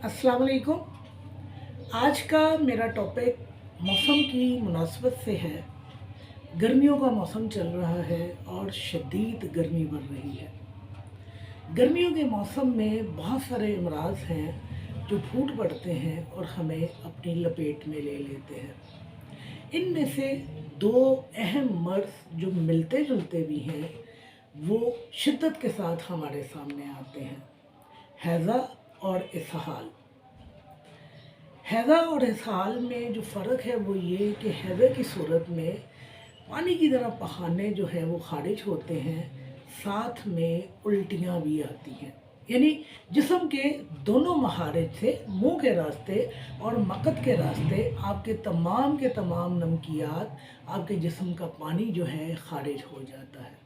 अस्सलाम वालेकुम। आज का मेरा टॉपिक मौसम की मुनासबत से है। गर्मियों का मौसम चल रहा है और शदीद गर्मी बढ़ रही है। गर्मियों के मौसम में बहुत सारे अमराज हैं जो फूट पड़ते हैं और हमें अपनी लपेट में ले लेते हैं। इनमें से दो अहम मर्ज़ जो मिलते जुलते भी हैं वो शिद्दत के साथ हमारे सामने आते हैं, हैज़ा और इसहाल। हैज़ा और इसहाल में जो फ़र्क है वो ये कि हैज़ा की सूरत में पानी की तरह बहाने जो है वो खारिज होते हैं, साथ में उल्टियाँ भी आती हैं। यानी जिस्म के दोनों महारज से मुंह के रास्ते और मकत के रास्ते आपके तमाम के तमाम नमकियात, आपके जिस्म का पानी जो है खारिज हो जाता है।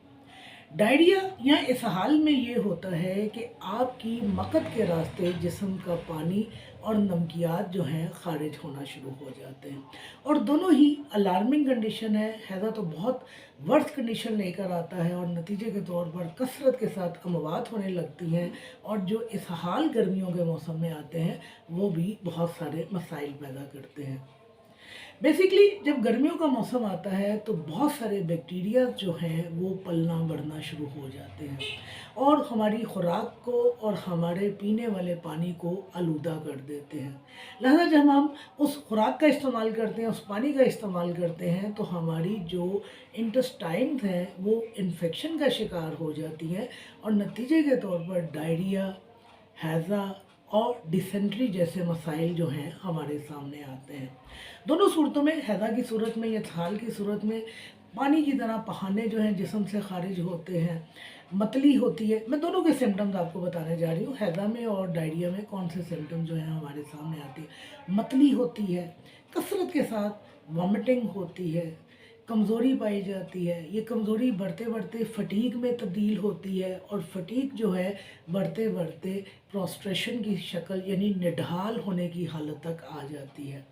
डायरिया या इसहाल में ये होता है कि आपकी मकत के रास्ते जिस्म का पानी और नमकियात जो हैं ख़ारिज होना शुरू हो जाते हैं और दोनों ही अलार्मिंग कंडीशन है। हैज़ा तो बहुत वर्स्ट कंडीशन लेकर आता है और नतीजे के तौर पर कसरत के साथ अमवात होने लगती हैं, और जो इसहाल गर्मियों के मौसम में आते हैं वो भी बहुत सारे मसाइल पैदा करते हैं। बेसिकली जब गर्मियों का मौसम आता है तो बहुत सारे बैक्टीरिया जो हैं वो पलना बढ़ना शुरू हो जाते हैं और हमारी खुराक को और हमारे पीने वाले पानी को आलूदा कर देते हैं। लिहाजा जब हम उस खुराक का इस्तेमाल करते हैं, उस पानी का इस्तेमाल करते हैं, तो हमारी जो इंटेस्टाइन्स हैं वो इन्फेक्शन का शिकार हो जाती हैं और नतीजे के तौर पर डायरिया, हैज़ा और डिसेंट्री जैसे मसाइल जो हैं हमारे सामने आते हैं। दोनों सूरतों में, हैज़ा की सूरत में या इसहाल की सूरत में, पानी की तरह बहाने जो हैं जिस्म से खारिज होते हैं, मतली होती है। मैं दोनों के सिम्टम्स आपको बताने जा रही हूँ, हैज़ा में और डायरिया में कौन से सिम्टम्स जो हैं हमारे सामने आती है। मतली होती है, कसरत के साथ वॉमिटिंग होती है, कमज़ोरी पाई जाती है। ये कमज़ोरी बढ़ते बढ़ते फटीग में तब्दील होती है और फटीग जो है बढ़ते बढ़ते प्रोस्ट्रेशन की शक्ल यानी निढाल होने की हालत तक आ जाती है।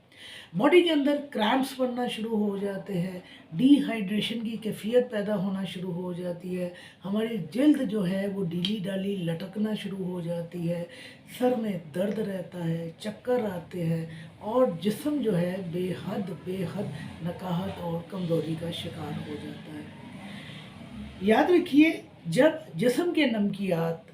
बॉडी के अंदर क्रैम्प्स बनना शुरू हो जाते हैं, डिहाइड्रेशन की कैफियत पैदा होना शुरू हो जाती है, हमारी जल्द जो है वो ढीली ढाली लटकना शुरू हो जाती है, सर में दर्द रहता है, चक्कर आते हैं और जिस्म जो है बेहद बेहद नकाहत और कमज़ोरी का शिकार हो जाता है। याद रखिए, जब जिस्म के नमकियात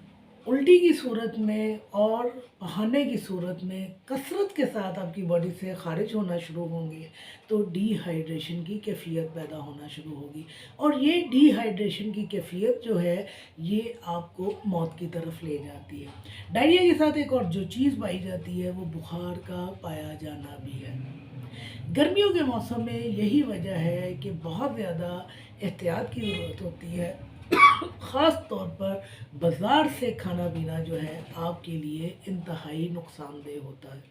उल्टी की सूरत में और बहाने की सूरत में कसरत के साथ आपकी बॉडी से खारिज होना शुरू होंगे तो डिहाइड्रेशन की कैफियत पैदा होना शुरू होगी और ये डिहाइड्रेशन की कैफियत जो है ये आपको मौत की तरफ ले जाती है। डायरिया के साथ एक और जो चीज़ पाई जाती है वो बुखार का पाया जाना भी है। गर्मियों के मौसम में यही वजह है कि बहुत ज़्यादा एहतियात की ज़रूरत होती है। ख़ास तौर पर बाज़ार से खाना पीना जो है आपके लिए इंतहाई नुकसानदेह होता है।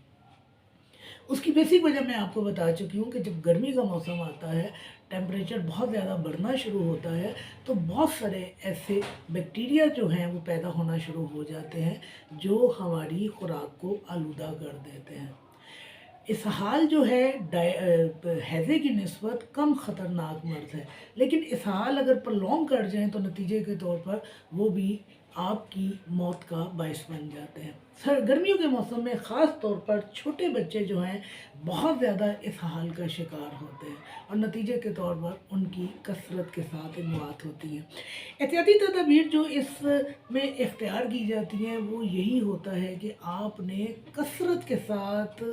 उसकी बेसिक वजह मैं आपको बता चुकी हूँ कि जब गर्मी का मौसम आता है, टेम्परेचर बहुत ज़्यादा बढ़ना शुरू होता है तो बहुत सारे ऐसे बैक्टीरिया जो हैं वो पैदा होना शुरू हो जाते हैं जो हमारी खुराक को आलूदा कर देते हैं। इसहाल जो है हैज़े की निस्बत कम ख़तरनाक मर्ज़ है, लेकिन इसहाल अगर प्रलॉन्ग कर जाएँ तो नतीजे के तौर पर वो भी आपकी मौत का बायस बन जाते हैं। गर्मियों के मौसम में ख़ास तौर पर छोटे बच्चे जो हैं बहुत ज़्यादा इसहाल का शिकार होते हैं और नतीजे के तौर पर उनकी कसरत के साथ मौत होती है। एहतियाती तदाबीर जो इसमें इख्तियार की जाती हैं वो यही होता है कि आपने कसरत के साथ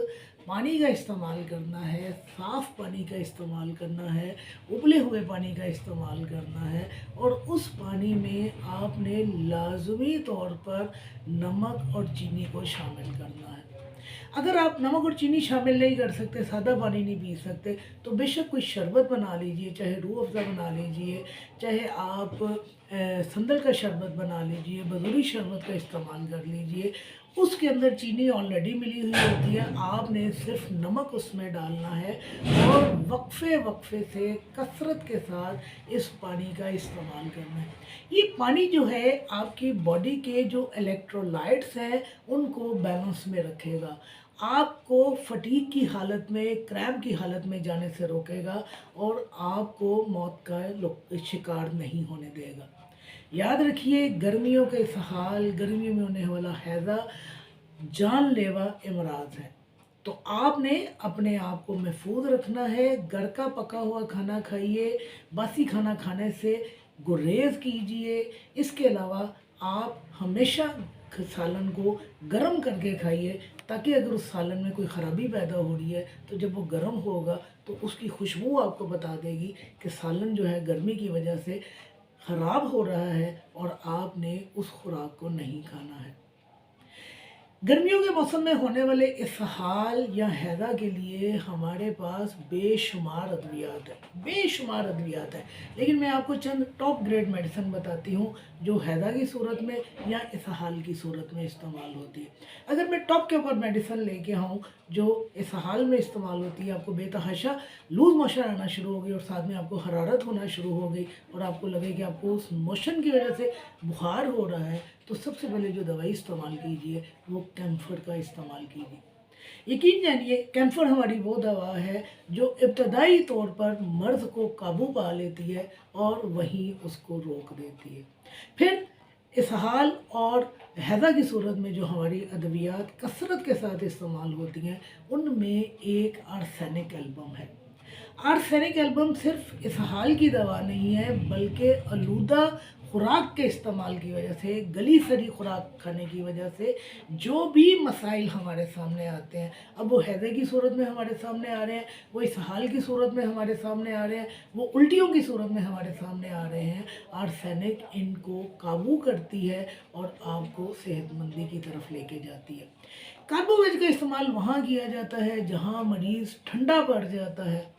पानी का इस्तेमाल करना है, साफ़ पानी का इस्तेमाल करना है, उबले हुए पानी का इस्तेमाल करना है और उस पानी में आपने लाज़मी तौर पर नमक और चीनी को शामिल करना है। अगर आप नमक और चीनी शामिल नहीं कर सकते, सादा पानी नहीं पी सकते, तो बेशक कोई शरबत बना लीजिए, चाहे रूह अफ़ज़ा बना लीजिए, चाहे आप संदल का शरबत बना लीजिए, बदूरी शरबत का इस्तेमाल कर लीजिए। उसके अंदर चीनी ऑलरेडी मिली हुई होती है, आपने सिर्फ नमक उसमें डालना है और वक्फे वक्फे से कसरत के साथ इस पानी का इस्तेमाल करना है। ये पानी जो है आपकी बॉडी के जो इलेक्ट्रोलाइट्स हैं उनको बैलेंस में रखेगा, आपको फटीग की हालत में, क्रैम्प की हालत में जाने से रोकेगा और आपको मौत का शिकार नहीं होने देगा। याद रखिए, गर्मियों के इसहाल, गर्मियों में होने वाला हैज़ा जानलेवा अमराज हैं। तो आपने अपने आप को महफूज रखना है। घर का पका हुआ खाना खाइए, बासी खाना खाने से गुरेज कीजिए। इसके अलावा आप हमेशा सालन को गर्म करके खाइए, ताकि अगर उस सालन में कोई ख़राबी पैदा हो रही है तो जब वो गर्म होगा तो उसकी खुशबू आपको बता देगी कि सालन जो है गर्मी की वजह से ख़राब हो रहा है और आपने उस खुराक को नहीं खाना है। गर्मियों के मौसम में होने वाले इसहाल या हैज़ा के लिए हमारे पास बेशुमार अद्वियात है, बेशुमार अद्वियात है। लेकिन मैं आपको चंद टॉप ग्रेड मेडिसिन बताती हूँ जो हैज़ा की सूरत में या इसहाल की सूरत में इस्तेमाल होती है। अगर मैं टॉप के ऊपर मेडिसिन लेके आऊँ जो इसहाल में इस्तेमाल होती है, आपको बेतहाशा लूज़ मोशन आना शुरू हो गई और साथ में आपको हरारत होना शुरू हो गई और आपको लगे कि आपको उस मोशन की वजह से बुखार हो रहा है, तो सबसे पहले जो दवाई इस्तेमाल कीजिए वो कैम्फर का इस्तेमाल कीजिए। यकीन जानिए कैम्फर हमारी वो दवा है जो इब्तदाई तौर पर मर्ज़ को काबू पा लेती है और वहीं उसको रोक देती है। फिर इसहाल और हैज़ा की सूरत में जो हमारी अद्वियात कसरत के साथ इस्तेमाल होती हैं उनमें एक आर्सेनिक एल्बम है। आर्सेनिक एल्बम सिर्फ इसहाल की दवा नहीं है, बल्कि आलूदा खुराक के इस्तेमाल की वजह से, गली सड़ी खुराक खाने की वजह से जो भी मसाइल हमारे सामने आते हैं, अब वो हैज़े की सूरत में हमारे सामने आ रहे हैं, वो इसहाल की सूरत में हमारे सामने आ रहे हैं, वो उल्टियों की सूरत में हमारे सामने आ रहे हैं, आर्सेनिक इनको काबू करती है और आपको सेहतमंदी की तरफ लेके जाती है। कार्बोवेज का इस्तेमाल वहाँ किया जाता है जहाँ मरीज़ ठंडा पड़ जाता है,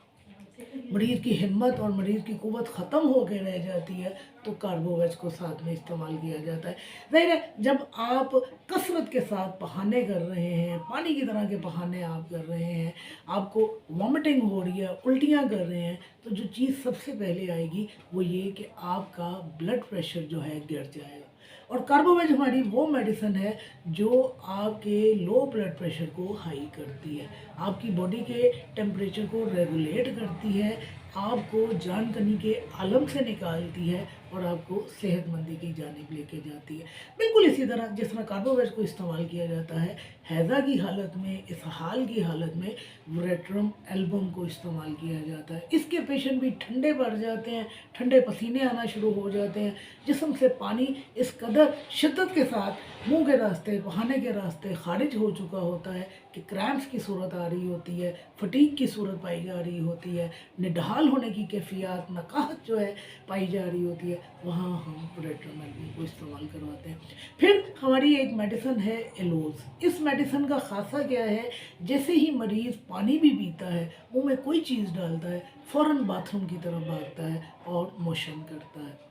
मरीज़ की हिम्मत और मरीज़ की क़ुव्वत ख़त्म होकर रह जाती है, तो कार्बोवेज को साथ में इस्तेमाल किया जाता है। ज़ाहिर है जब आप कसरत के साथ बहाने कर रहे हैं, पानी की तरह के बहाने आप कर रहे हैं, आपको वॉमिटिंग हो रही है, उल्टियाँ कर रहे हैं, तो जो चीज़ सबसे पहले आएगी वो ये कि आपका ब्लड प्रेशर जो है गिर जाएगा। और कार्बोवेज हमारी वो मेडिसिन है जो आपके लो ब्लड प्रेशर को हाई करती है, आपकी बॉडी के टेम्परेचर को रेगुलेट करती है, आपको जान कनी के आलम से निकालती है और आपको सेहतमंदी की जानिब लेके जाती है। बिल्कुल इसी तरह जिस तरह कार्बोवेज को इस्तेमाल किया जाता है हैज़ा की हालत में, इसहाल की हालत में वरेट्रम एल्बम को इस्तेमाल किया जाता है। इसके पेशेंट भी ठंडे पड़ जाते हैं, ठंडे पसीने आना शुरू हो जाते हैं, जिस्म से पानी इस कदर शिद्दत के साथ मुंह के रास्ते, बहाने के रास्ते खारिज हो चुका होता है कि क्रैम्प्स की सूरत आ रही होती है, फटीग की सूरत पाई जा रही होती है, निढाल होने की कैफियत, नकाहत जो है पाई जा रही होती है, वहाँ हम वरेट्रम एल्बम को इस्तेमाल करवाते हैं। फिर हमारी एक मेडिसिन है एलोज़। इस मेडिसिन का ख़ासा क्या है, जैसे ही मरीज़ पानी भी पीता है, मुंह में कोई चीज़ डालता है, फ़ौरन बाथरूम की तरफ भागता है और मोशन करता है।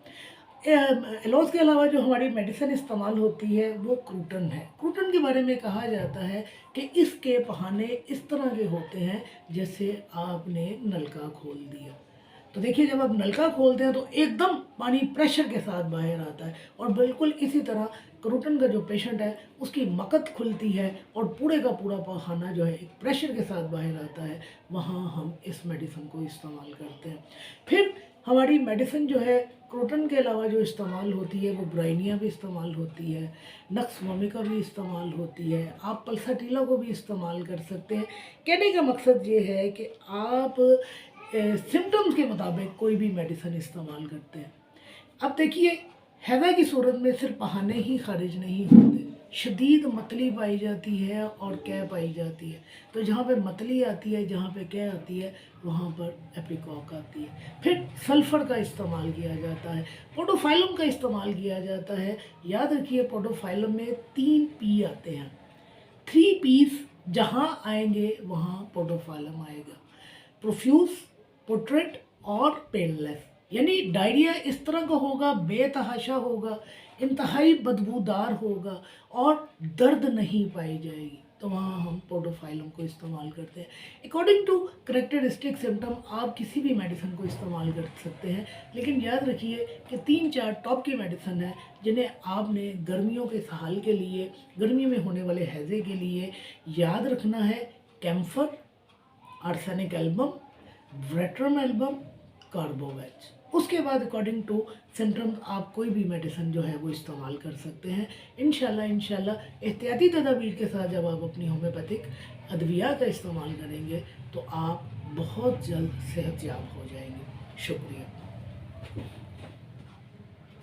एलोज़ के अलावा जो हमारी मेडिसिन इस्तेमाल होती है वो क्रूटन है। क्रूटन के बारे में कहा जाता है कि इसके बहाने इस तरह के होते हैं जैसे आपने नलका खोल दिया। तो देखिए जब आप नलका खोलते हैं तो एकदम पानी प्रेशर के साथ बाहर आता है, और बिल्कुल इसी तरह क्रूटन का जो पेशेंट है उसकी मकत खुलती है और पूरे का पूरा पखाना जो है एक प्रेशर के साथ बाहर आता है। वहाँ हम इस मेडिसिन को इस्तेमाल करते हैं। फिर हमारी मेडिसिन जो है क्रूटन के अलावा जो इस्तेमाल होती है वो ब्राइनिया भी इस्तेमाल होती है, नक्स वोमिका भी इस्तेमाल होती है, आप पल्साटीला को भी इस्तेमाल कर सकते हैं। कहने का मकसद ये है कि आप सिम्टम्स के मुताबिक कोई भी मेडिसिन इस्तेमाल करते हैं। अब देखिए हैज़ा की सूरत में सिर्फ बहाने ही खारिज नहीं होते, शदीद मतली पाई जाती है और कै पाई जाती है। तो जहाँ पे मतली आती है, जहाँ पे कै आती है, वहाँ पर एपिकॉक आती है। फिर सल्फ़र का इस्तेमाल किया जाता है, पोडोफाइलम का इस्तेमाल किया जाता है। याद रखिए पोडोफाइलम में 3 पी आते हैं, 3 पीस जहाँ आएंगे वहाँ पोडोफाइलम आएगा, प्रोफ्यूज, पोट्रेट और पेनलेस। यानी डायरिया इस तरह का होगा, बेतहाशा होगा, इंतहाई बदबूदार होगा और दर्द नहीं पाई जाएगी, तो वहाँ हम पोडोफाइलम को इस्तेमाल करते हैं। अकॉर्डिंग टू करेक्टरिस्टिक सिम्टम आप किसी भी मेडिसिन को इस्तेमाल कर सकते हैं, लेकिन याद रखिए कि 3-4 टॉप की मेडिसिन है जिन्हें आपने गर्मियों के सहाल के लिए, गर्मी में होने वाले हैज़े के लिए याद रखना है। Camphor, arsenic album, veratrum album, carbo veg. اس کے بعد اکارڈنگ ٹو سمٹمز آپ کوئی بھی میڈیسن جو ہے وہ استعمال کر سکتے ہیں انشاءاللہ احتیاطی تدابیر کے ساتھ جب آپ اپنی ہومیوپیتھک ادویات کا استعمال کریں گے تو آپ بہت جلد صحت یاب ہو جائیں گے. شکریہ.